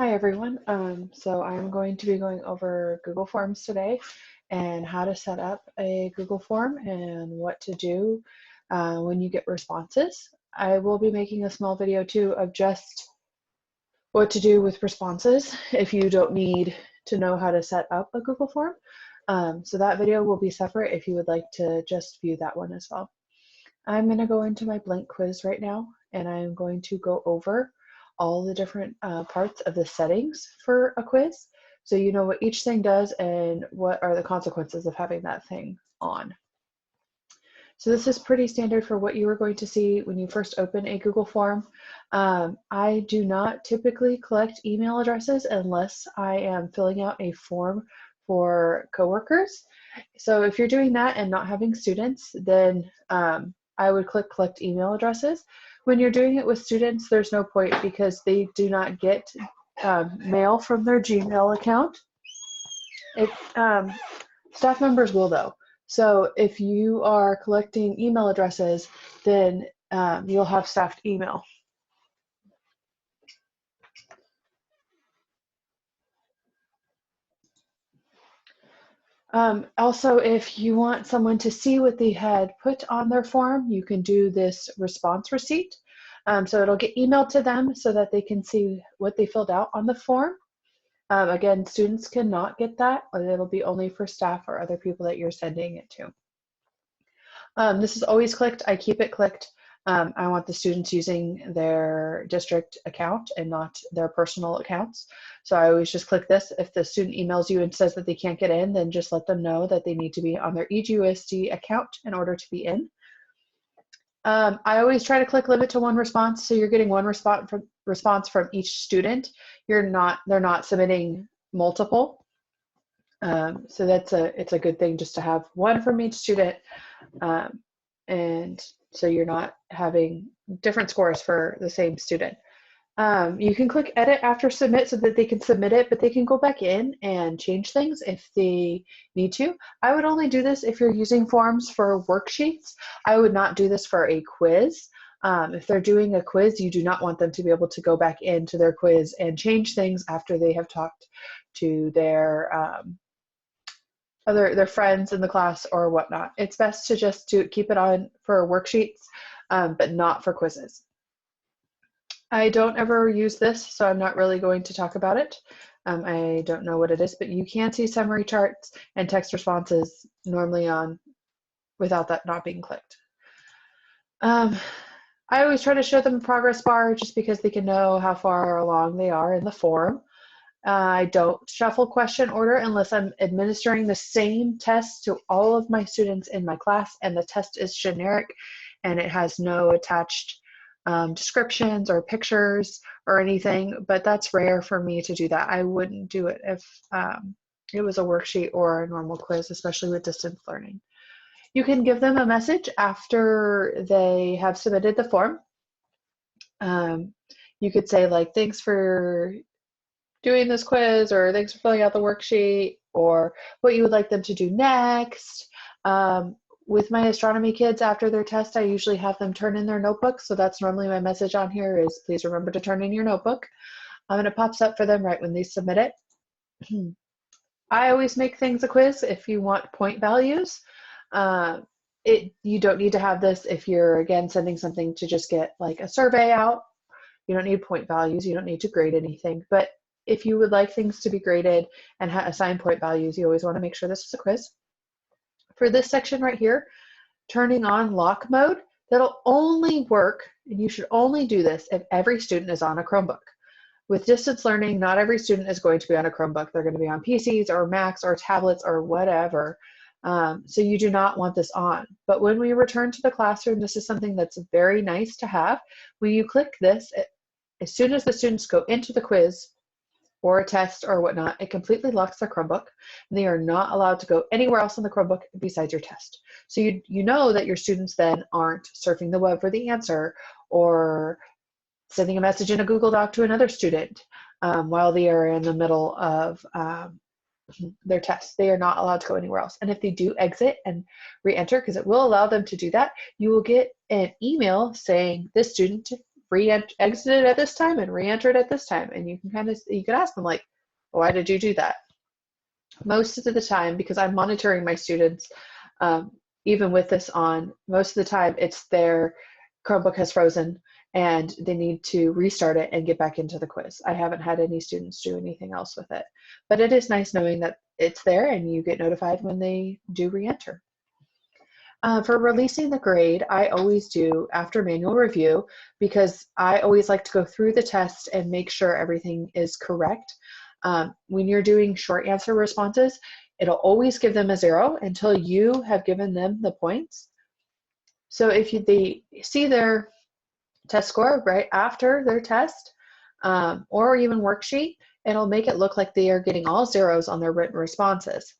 Hi everyone. So I'm going to be going over Google Forms today and how to set up a Google form and what to do when you get responses. I will be making a small video too of just what to do with responses if you don't need to know how to set up a Google form. So that video will be separate if you would like to just view that one as well. I'm going to go into my blank quiz right now, and I'm going to go over all the different parts of the settings for a quiz, so you know what each thing does and what are the consequences of having that thing on. So this is pretty standard for what you are going to see when you first open a Google form. I do not typically collect email addresses unless I am filling out a form for coworkers. So if you're doing that and not having students, then I would click collect email addresses. When you're doing it with students, there's no point because they do not get mail from their Gmail account. Staff members will though. So if you are collecting email addresses, then you'll have staffed email. Also, if you want someone to see what they had put on their form, you can do this response receipt. So it'll get emailed to them so that they can see what they filled out on the form. Again, students cannot get that, or it'll be only for staff or other people that you're sending it to. This is always clicked. I keep it clicked. I want the students using their district account and not their personal accounts. So I always just click this. If the student emails you and says that they can't get in, then just let them know that they need to be on their EGUSD account in order to be in. I always try to click limit to one response, so you're getting one response from each student. They're not submitting multiple. So it's a good thing just to have one from each student, and so you're not having different scores for the same student. You can click edit after submit so that they can submit it, but they can go back in and change things if they need to. I would only do this if you're using forms for worksheets. I would not do this for a quiz. If they're doing a quiz, you do not want them to be able to go back into their quiz and change things after they have talked to their friends in the class or whatnot. It's best to just keep it on for worksheets, but not for quizzes. I don't ever use this, so I'm not really going to talk about it. I don't know what it is, but you can see summary charts and text responses normally on without that not being clicked. I always try to show them a progress bar just because they can know how far along they are in the form. I don't shuffle question order unless I'm administering the same test to all of my students in my class and the test is generic and it has no attached descriptions or pictures or anything, but that's rare for me to do that. I wouldn't do it if it was a worksheet or a normal quiz, especially with distance learning. You can give them a message after they have submitted the form. You could say like, thanks for doing this quiz, or thanks for filling out the worksheet, or what you would like them to do next. With my astronomy kids, after their test, I usually have them turn in their notebook. So that's normally my message on here is please remember to turn in your notebook. And it pops up for them right when they submit it. I always make things a quiz if you want point values. You don't need to have this if you're, again, sending something to just get like a survey out. You don't need point values. You don't need to grade anything. But if you would like things to be graded and assign point values, you always want to make sure this is a quiz. For this section right here, turning on lock mode, that'll only work, and you should only do this if every student is on a Chromebook. With distance learning, not every student is going to be on a Chromebook. They're going to be on PCs or Macs or tablets or whatever. So you do not want this on. But when we return to the classroom, this is something that's very nice to have. When you click this, as soon as the students go into the quiz or a test or whatnot, it completely locks their Chromebook, and they are not allowed to go anywhere else on the Chromebook besides your test. So you know that your students then aren't surfing the web for the answer or sending a message in a Google Doc to another student while they are in the middle of their test. They are not allowed to go anywhere else. And if they do exit and re-enter, because it will allow them to do that, you will get an email saying this student exited at this time and re-entered at this time. And you can ask them like, why did you do that? Most of the time, because I'm monitoring my students, even with this on, most of the time it's their Chromebook has frozen and they need to restart it and get back into the quiz. I haven't had any students do anything else with it. But it is nice knowing that it's there and you get notified when they do re-enter. For releasing the grade, I always do after manual review, because I always like to go through the test and make sure everything is correct. When you're doing short answer responses, it'll always give them a 0 until you have given them the points. So if they see their test score right after their test, or even worksheet, it'll make it look like they are getting all 0s on their written responses,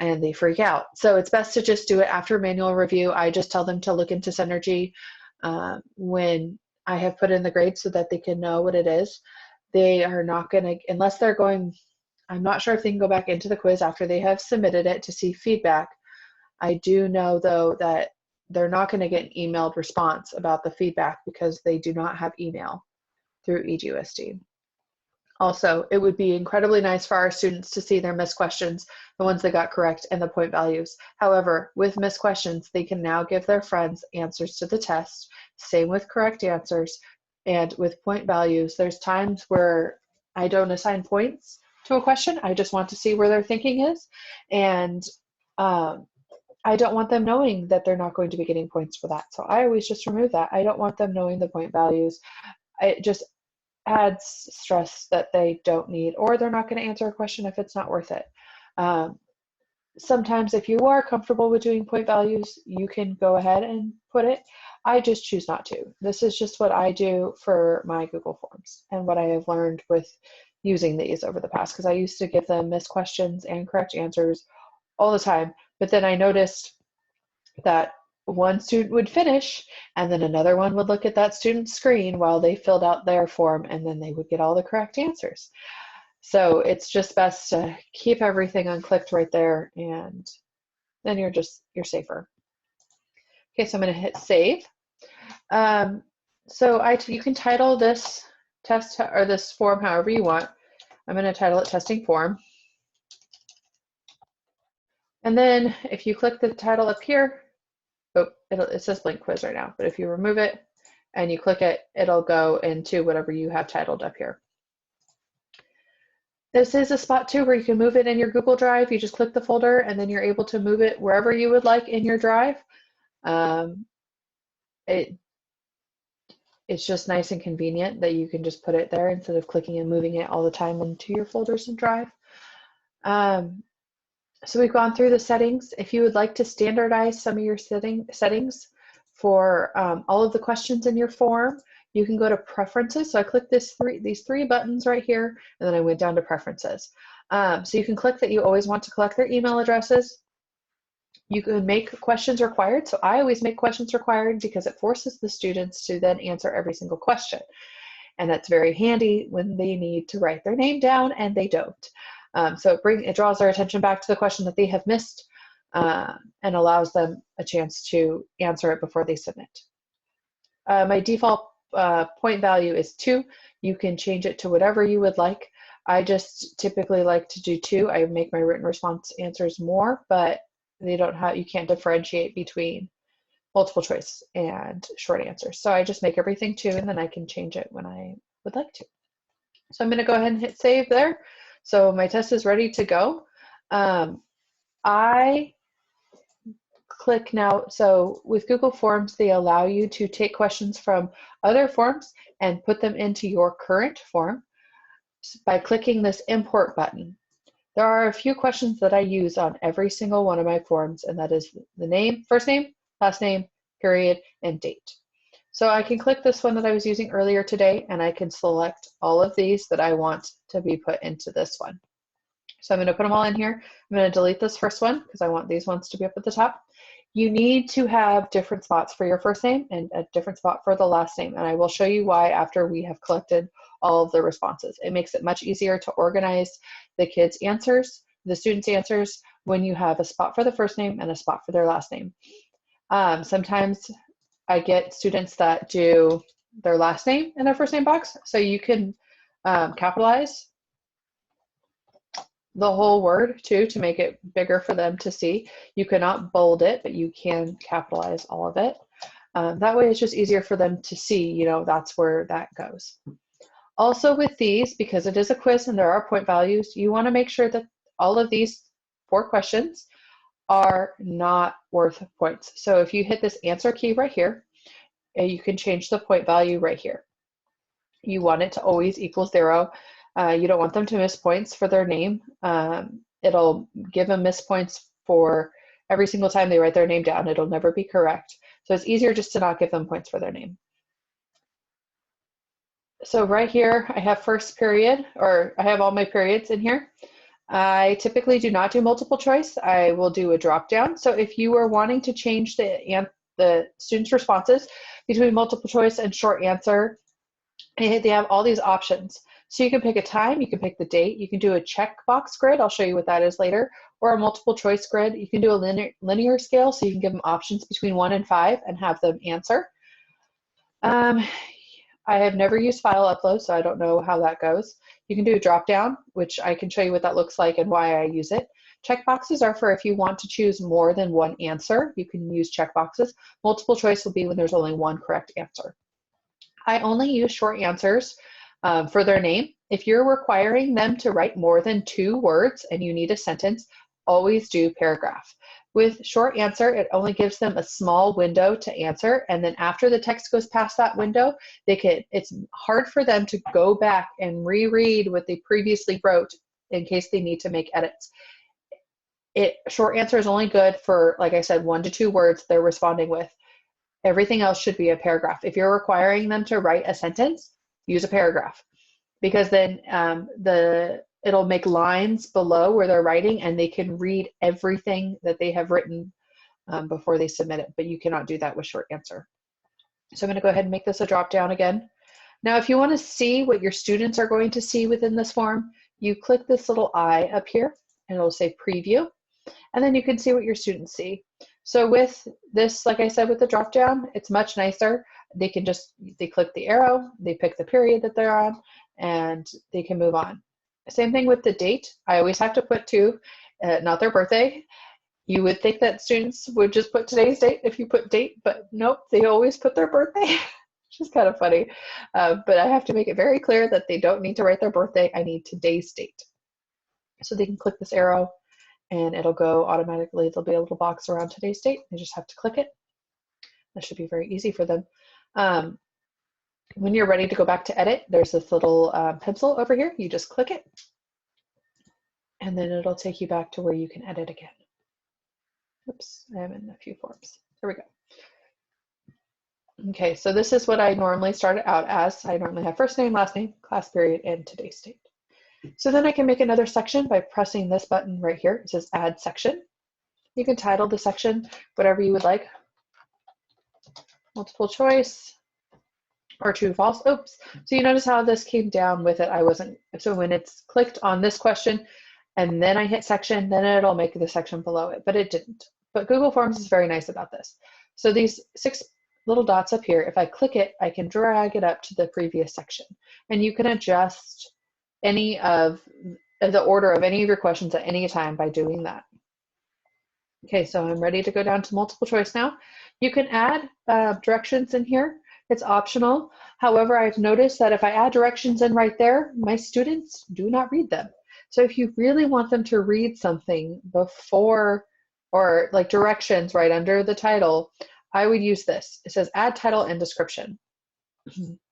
and they freak out. So it's best to just do it after manual review. I just tell them to look into Synergy when I have put in the grade so that they can know what it is. They are not going to, unless they're going, I'm not sure if they can go back into the quiz after they have submitted it to see feedback. I do know though that they're not going to get an emailed response about the feedback because they do not have email through EduSD. Also, it would be incredibly nice for our students to see their missed questions, the ones they got correct, and the point values. However, with missed questions, they can now give their friends answers to the test. Same with correct answers. And with point values, there's times where I don't assign points to a question. I just want to see where their thinking is. And I don't want them knowing that they're not going to be getting points for that. So I always just remove that. I don't want them knowing the point values. It just adds stress that they don't need, or they're not going to answer a question if it's not worth it. Sometimes if you are comfortable with doing point values, you can go ahead and put it. I just choose not to. This is just what I do for my Google Forms and what I have learned with using these over the past, because I used to give them missed questions and correct answers all the time. But then I noticed that one student would finish and then another one would look at that student's screen while they filled out their form, and then they would get all the correct answers. So it's just best to keep everything unclicked right there, and then you're safer. Okay, so I'm going to hit save. You can title this test or this form however you want. I'm going to title it testing form. And then if you click the title up here, it says blank quiz right now, but if you remove it and you click it, it'll go into whatever you have titled up here. This is a spot too where you can move it in your Google Drive. You just click the folder and then you're able to move it wherever you would like in your drive. It's just nice and convenient that you can just put it there instead of clicking and moving it all the time into your folders and drive. So we've gone through the settings. If you would like to standardize some of your settings for all of the questions in your form, you can go to preferences. So I clicked these three buttons right here, and then I went down to preferences. So you can click that you always want to collect their email addresses. You can make questions required. So I always make questions required because it forces the students to then answer every single question. And that's very handy when they need to write their name down and they don't. So it draws their attention back to the question that they have missed and allows them a chance to answer it before they submit. My default point value is 2. You can change it to whatever you would like. I just typically like to do 2. I make my written response answers more, but you can't differentiate between multiple choice and short answers. So I just make everything 2, and then I can change it when I would like to. So I'm going to go ahead and hit save there. So my test is ready to go. I click now. So with Google Forms, they allow you to take questions from other forms and put them into your current form by clicking this import button. There are a few questions that I use on every single one of my forms, and that is the name, first name, last name, period, and date. So I can click this one that I was using earlier today, and I can select all of these that I want to be put into this one. So I'm going to put them all in here. I'm going to delete this first one because I want these ones to be up at the top. You need to have different spots for your first name and a different spot for the last name, and I will show you why after we have collected all of the responses. It makes it much easier to organize the kids' answers, the students' answers, when you have a spot for the first name and a spot for their last name. Sometimes I get students that do their last name in their first name box. So you can capitalize the whole word too to make it bigger for them to see. You cannot bold it, but you can capitalize all of it. That way it's just easier for them to see, you know, that's where that goes. Also with these, because it is a quiz and there are point values, you want to make sure that all of these 4 questions are not worth points. So if you hit this answer key right here, you can change the point value right here. You want it to always equal 0. You don't want them to miss points for their name. It'll give them miss points for every single time they write their name down. It'll never be correct. So it's easier just to not give them points for their name. So right here, I have first period, or I have all my periods in here. I typically do not do multiple choice. I will do a drop down. So if you are wanting to change the students' responses between multiple choice and short answer, they have all these options. So you can pick a time, you can pick the date, you can do a checkbox grid, I'll show you what that is later, or a multiple choice grid. You can do a linear scale, so you can give them options between 1 and 5 and have them answer. I have never used file upload, so I don't know how that goes. You can do a drop down, which I can show you what that looks like and why I use it. Checkboxes are for if you want to choose more than one answer, you can use checkboxes. Multiple choice will be when there's only one correct answer. I only use short answers for their name. If you're requiring them to write more than 2 words and you need a sentence, always do paragraph. With short answer, it only gives them a small window to answer, and then after the text goes past that window, it's hard for them to go back and reread what they previously wrote in case they need to make edits. Short answer is only good for, like I said, 1 to 2 words they're responding with. Everything else should be a paragraph. If you're requiring them to write a sentence, use a paragraph, because then it'll make lines below where they're writing and they can read everything that they have written before they submit it, but you cannot do that with short answer. So I'm going to go ahead and make this a drop down again. Now, if you want to see what your students are going to see within this form, you click this little eye up here and it'll say preview, and then you can see what your students see. So with this, like I said, with the drop down, it's much nicer. They click the arrow, they pick the period that they're on, and they can move on. Same thing with the date. I always have to put 2, not their birthday. You would think that students would just put today's date if you put date, but nope, they always put their birthday, which is kind of funny. But I have to make it very clear that they don't need to write their birthday. I need today's date. So they can click this arrow and it'll go automatically. There'll be a little box around today's date. They just have to click it. That should be very easy for them. When you're ready to go back to edit, there's this little pencil over here. You just click it, and then it'll take you back to where you can edit again. Oops, I'm in a few forms. There we go. Okay, so this is what I normally start out as. I normally have first name, last name, class period, and today's date. So then I can make another section by pressing this button right here. It says add section. You can title the section whatever you would like. Multiple choice or true, false. Oops. So you notice how this came down with it. So when it's clicked on this question and then I hit section, then it'll make the section below it, but it didn't. But Google Forms is very nice about this. So these 6 little dots up here, if I click it, I can drag it up to the previous section. And you can adjust any of the order of any of your questions at any time by doing that. Okay, so I'm ready to go down to multiple choice now. You can add directions in here. It's optional. However, I've noticed that if I add directions in right there, my students do not read them. So if you really want them to read something before, or like directions right under the title, I would use this. It says add title and description.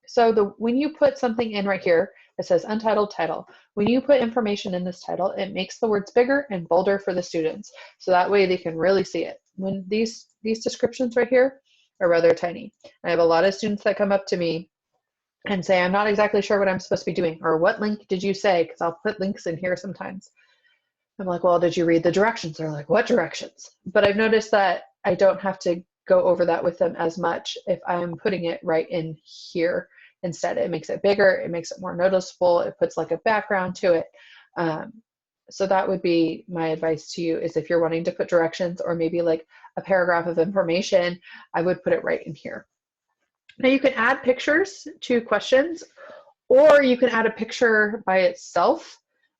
So when you put something in right here, it says untitled title. When you put information in this title, it makes the words bigger and bolder for the students. So that way they can really see it. When these descriptions right here are rather tiny. I have a lot of students that come up to me and say, I'm not exactly sure what I'm supposed to be doing, or what link did you say? Because I'll put links in here sometimes. I'm like, well, did you read the directions? They're like, what directions? But I've noticed that I don't have to go over that with them as much if I'm putting it right in here. Instead, it makes it bigger, it makes it more noticeable, it puts like a background to it. So that would be my advice to you, is if you're wanting to put directions or maybe like a paragraph of information, I would put it right in here. Now you can add pictures to questions, or you can add a picture by itself.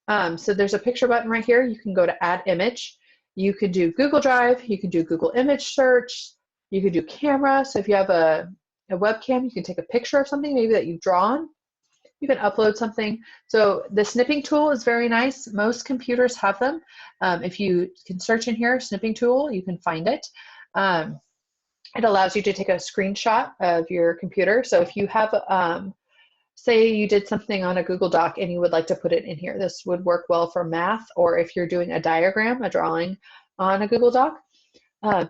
So there's a picture button right here. You can go to add image. You can do Google Drive. You can do Google image search. You can do camera. So if you have a webcam, you can take a picture of something maybe that you've drawn. You can upload something. So the snipping tool is very nice. Most computers have them. If you can search in here, snipping tool, you can find it. It allows you to take a screenshot of your computer. So if you have, say you did something on a Google Doc and you would like to put it in here, this would work well for math, or if you're doing a diagram, a drawing on a Google Doc,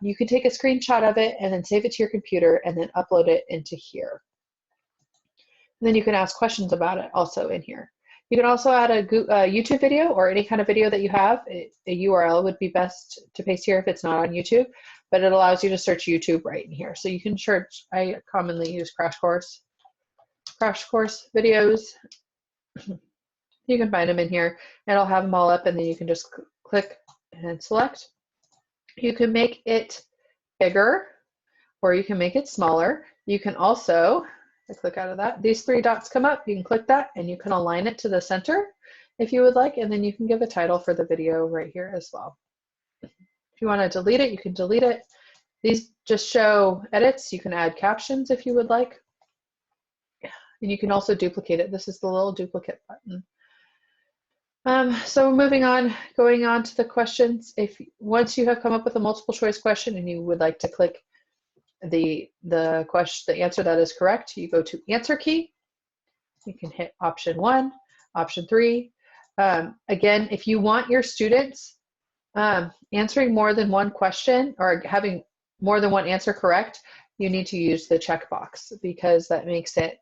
you can take a screenshot of it and then save it to your computer and then upload it into here. And then you can ask questions about it also in here. You can also add a YouTube video or any kind of video that you have. A URL would be best to paste here if it's not on YouTube, but it allows you to search YouTube right in here. So you can search, I commonly use crash course videos. You can find them in here and I'll have them all up, and then you can just click and select. You can make it bigger or you can make it smaller. You can also, I click out of that, these three dots come up, you can click that and you can align it to the center if you would like, and then you can give a title for the video right here as well. If you want to delete it, you can delete it. These just show edits. You can add captions if you would like. And you can also duplicate it. This is the little duplicate button. So moving on, going on to the questions. If once you have come up with a multiple choice question and you would like to click the answer that is correct, you go to answer key. You can hit option 1, option 3. Again, if you want your students answering more than one question or having more than one answer correct, you need to use the checkbox, because that makes it,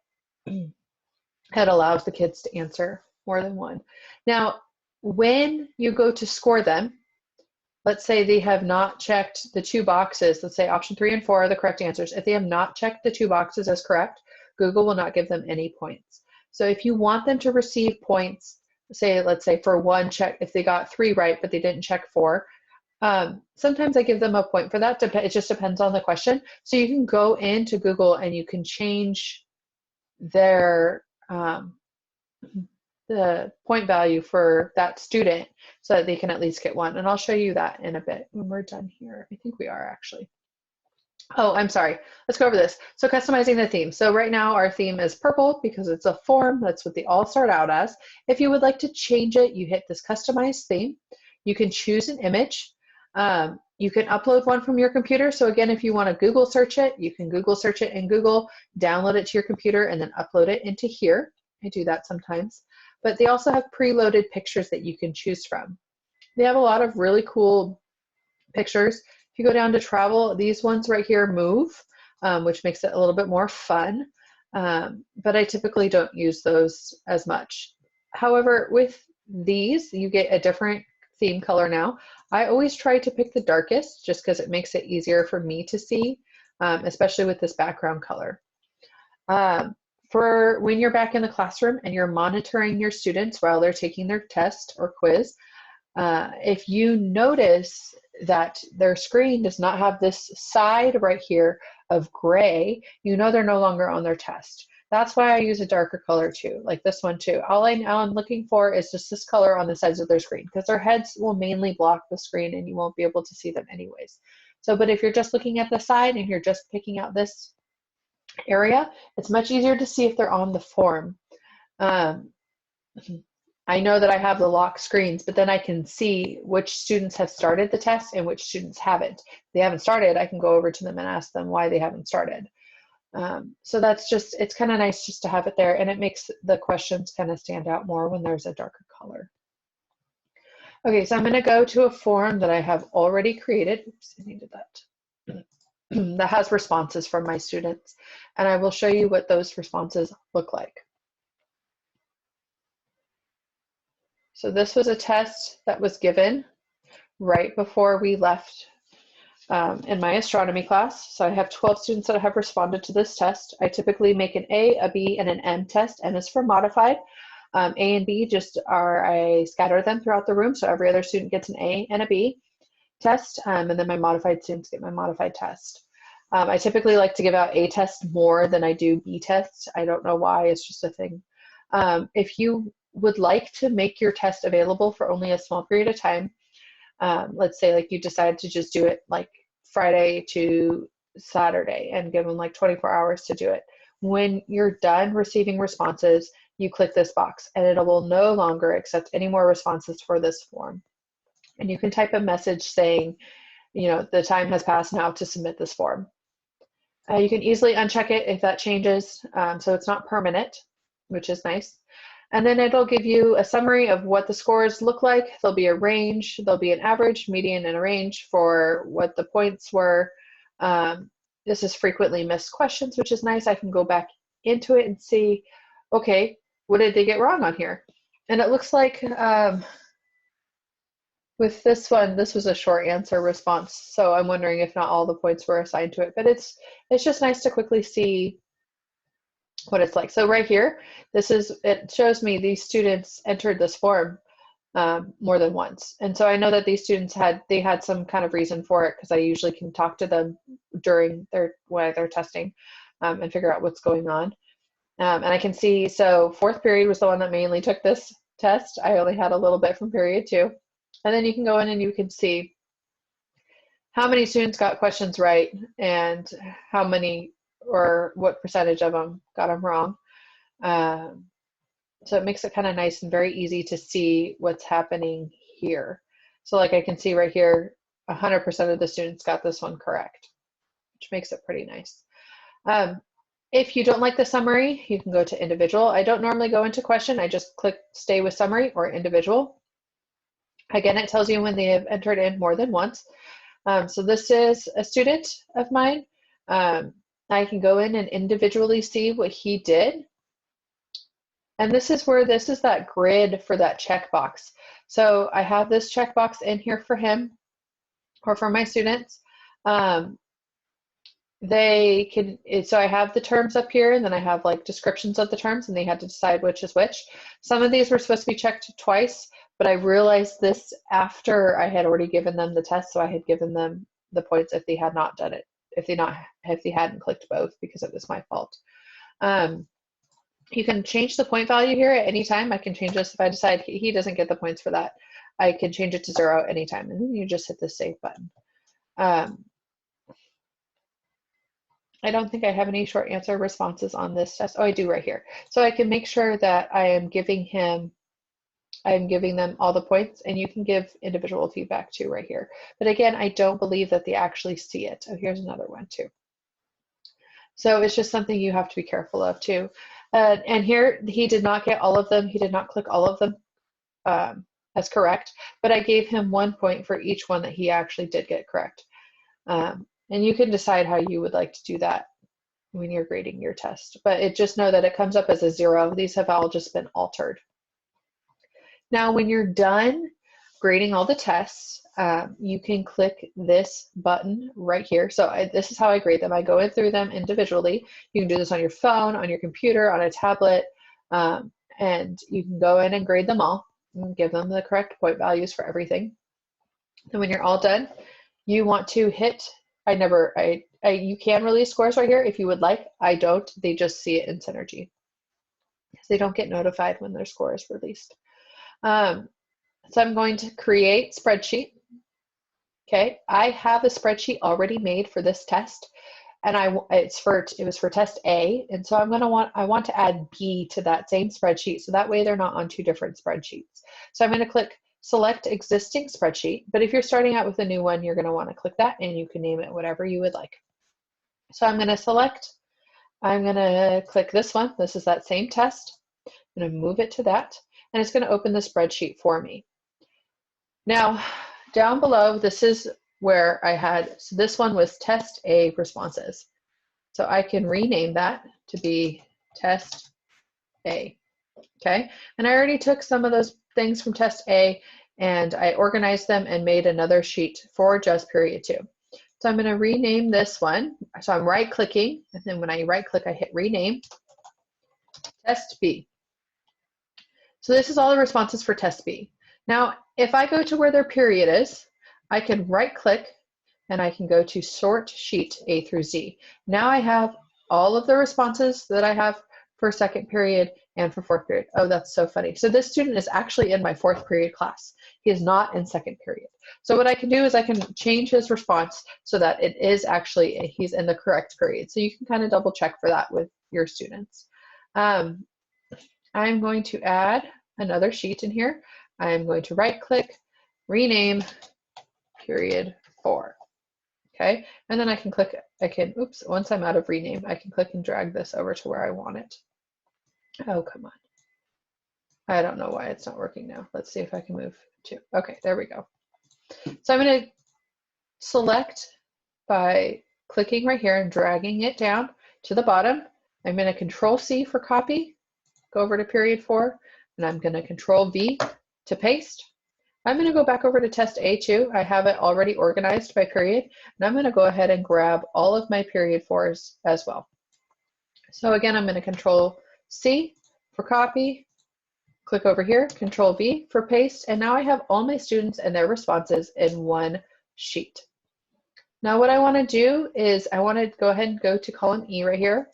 it allows the kids to answer more than one. Now, when you go to score them, let's say they have not checked the 2 boxes, let's say option 3 and 4 are the correct answers. If they have not checked the 2 boxes as correct, Google will not give them any points. So if you want them to receive points, say, let's say for 1 check, if they got 3 right, but they didn't check 4, sometimes I give them a point for that. It just depends on the question. So you can go into Google and you can change their the point value for that student so that they can at least get 1. And I'll show you that in a bit when we're done here. I think we are actually. Oh, I'm sorry. Let's go over this. So customizing the theme. So right now our theme is purple because it's a form. That's what they all start out as. If you would like to change it, you hit this customize theme. You can choose an image. You can upload one from your computer. So again, if you want to Google search it, you can Google search it in Google, download it to your computer, and then upload it into here. I do that sometimes. But they also have preloaded pictures that you can choose from. They have a lot of really cool pictures. If you go down to travel, these ones right here move, which makes it a little bit more fun. But I typically don't use those as much. However, with these, you get a different theme color now. I always try to pick the darkest just because it makes it easier for me to see, especially with this background color. For when you're back in the classroom and you're monitoring your students while they're taking their test or quiz, if you notice that their screen does not have this side right here of gray, you know they're no longer on their test. That's why I use a darker color too, like this one too. All I'm looking for is just this color on the sides of their screen, because their heads will mainly block the screen and you won't be able to see them anyways. So, but if you're just looking at the side and you're just picking out this area, it's much easier to see if they're on the form. I know that I have the lock screens, but then I can see which students have started the test and which students haven't. If they haven't started, I can go over to them and ask them why they haven't started. So that's just, it's kind of nice just to have it there, and it makes the questions kind of stand out more when there's a darker color. Okay, so I'm going to go to a form that I have already created. Oops, I needed that. That has responses from my students, and I will show you what those responses look like. So this was a test that was given right before we left in my astronomy class. So I have 12 students that have responded to this test. I typically make an A, a B, and an M test. M is for modified. A and B just are, I scatter them throughout the room, so every other student gets an A and a B test, and then my modified students get my modified test. I typically like to give out A tests more than I do B tests. I don't know why, it's just a thing. If you would like to make your test available for only a small period of time, let's say like you decide to just do it like Friday to Saturday and give them like 24 hours to do it. When you're done receiving responses, you click this box and it will no longer accept any more responses for this form. And you can type a message saying, you know, the time has passed now to submit this form. You can easily uncheck it if that changes, so it's not permanent, which is nice. And then it'll give you a summary of what the scores look like. There'll be a range, there'll be an average, median, and a range for what the points were. This is frequently missed questions, which is nice. I can go back into it and see, okay, what did they get wrong on here? And it looks like with this one, this was a short answer response, so I'm wondering if not all the points were assigned to it, but it's just nice to quickly see what it's like. So right here, it shows me these students entered this form more than once. And so I know that these students had some kind of reason for it, because I usually can talk to them during while they're testing and figure out what's going on. And I can see, so fourth period was the one that mainly took this test. I only had a little bit from period 2. And then you can go in and you can see how many students got questions right and how many or what percentage of them got them wrong. So it makes it kind of nice and very easy to see what's happening here. So like I can see right here, 100% of the students got this one correct, which makes it pretty nice. If you don't like the summary, you can go to individual. I don't normally go into question. I just click stay with summary or individual. Again, it tells you when they have entered in more than once. So this is a student of mine. I can go in and individually see what he did. And this is that grid for that checkbox. So I have this checkbox in here for him or for my students. So I have the terms up here, and then I have like descriptions of the terms, and they had to decide which is which. Some of these were supposed to be checked twice, but I realized this after I had already given them the test, so I had given them the points if they had not done it, if they hadn't clicked both, because it was my fault. You can change the point value here at any time. I can change this if I decide he doesn't get the points for that. I can change it to 0 anytime, and then you just hit the save button. I don't think I have any short answer responses on this test. Oh, I do right here. So I can make sure that I am giving them all the points, and you can give individual feedback too right here. But again, I don't believe that they actually see it. Oh, here's another one too. So it's just something you have to be careful of too. And here, he did not get all of them. He did not click all of them as correct, but I gave him 1 point for each one that he actually did get correct. And you can decide how you would like to do that when you're grading your test, but just know that it comes up as a 0. These have all just been altered. Now, when you're done grading all the tests, you can click this button right here. So this is how I grade them. I go in through them individually. You can do this on your phone, on your computer, on a tablet, and you can go in and grade them all and give them the correct point values for everything. And when you're all done, you want to hit, you can release scores right here if you would like. I don't, they just see it in Synergy. They don't get notified when their score is released. So I'm going to create spreadsheet. Okay, I have a spreadsheet already made for this test, and it was for test A, and so I want to add B to that same spreadsheet, so that way they're not on 2 different spreadsheets. So I'm going to click select existing spreadsheet, but if you're starting out with a new one, you're going to want to click that, and you can name it whatever you would like. So I'm going to click this one. This is that same test. I'm going to move it to that, and it's going to open the spreadsheet for me. Now, down below, this is where so this one was test A responses. So I can rename that to be test A, okay? And I already took some of those things from test A and I organized them and made another sheet for just period 2. So I'm gonna rename this one. So I'm right clicking, and then when I right click, I hit rename, test B. So this is all the responses for test B. Now, if I go to where their period is, I can right click, and I can go to sort sheet A through Z. Now I have all of the responses that I have for second period and for fourth period. Oh, that's so funny. So this student is actually in my fourth period class. He is not in second period. So what I can do is I can change his response so that it is actually, he's in the correct period. So you can kind of double check for that with your students. I'm going to add another sheet in here. I'm going to right click, rename period 4. Okay, and then I can click, oops, once I'm out of rename, I can click and drag this over to where I want it. Oh, come on. I don't know why it's not working now. Let's see if I can move to, okay, there we go. So I'm going to select by clicking right here and dragging it down to the bottom. I'm going to Control C for copy, go over to period 4, and I'm going to Control V to paste. I'm going to go back over to test A2. I have it already organized by period, and I'm going to go ahead and grab all of my period 4s as well. So again, I'm going to Control C for copy, click over here, Control V for paste, and now I have all my students and their responses in one sheet. Now what I want to do is I want to go ahead and go to column E right here,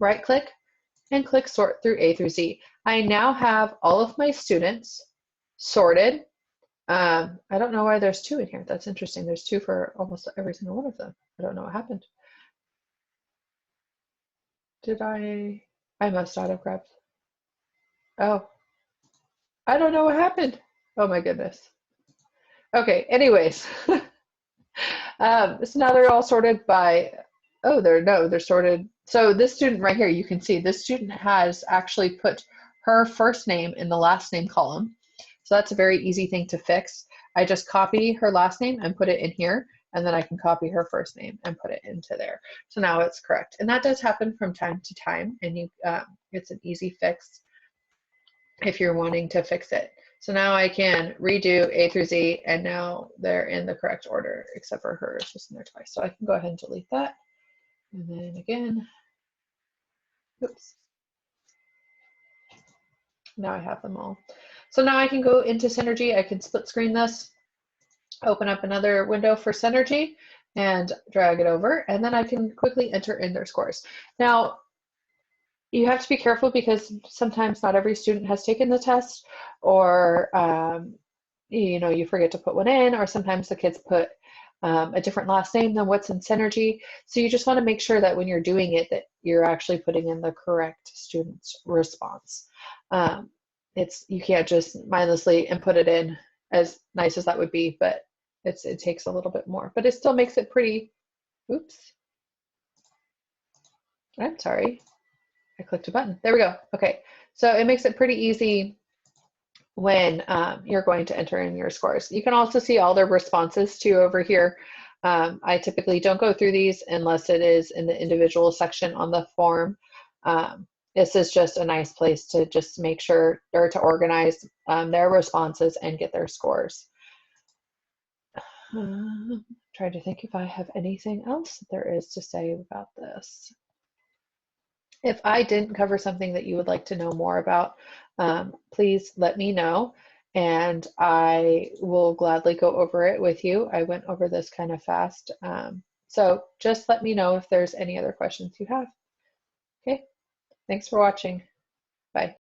right click, and click sort through A through Z. I now have all of my students sorted. I don't know why there's 2 in here. That's interesting. There's 2 for almost every single one of them. I don't know what happened. Did I must not have grabbed. Oh, I don't know what happened. Oh my goodness. Okay, anyways. So now they're all sorted by, oh, they're sorted. So this student right here, you can see this student has actually put her first name in the last name column. So that's a very easy thing to fix. I just copy her last name and put it in here, and then I can copy her first name and put it into there. So now it's correct. And that does happen from time to time, and you it's an easy fix if you're wanting to fix it. So now I can redo A through Z, and now they're in the correct order, except for hers just in there twice. So I can go ahead and delete that. And then again, oops. Now I have them all. So now I can go into Synergy. I can split screen this, open up another window for Synergy, and drag it over. And then I can quickly enter in their scores. Now, you have to be careful because sometimes not every student has taken the test, or you know, you forget to put one in, or sometimes the kids put a different last name than what's in Synergy. So you just want to make sure that when you're doing it, that you're actually putting in the correct student's response. You can't just mindlessly input it in, as nice as that would be, but it takes a little bit more. But it still makes it pretty, oops. I'm sorry. I clicked a button. There we go. Okay, so it makes it pretty easy when you're going to enter in your scores. You can also see all their responses too over here. I typically don't go through these unless it is in the individual section on the form. This is just a nice place to just make sure, or to organize their responses and get their scores. Trying to think if I have anything else there is to say about this. If I didn't cover something that you would like to know more about, please let me know, and I will gladly go over it with you. I went over this kind of fast. So just let me know if there's any other questions you have. Okay, thanks for watching. Bye.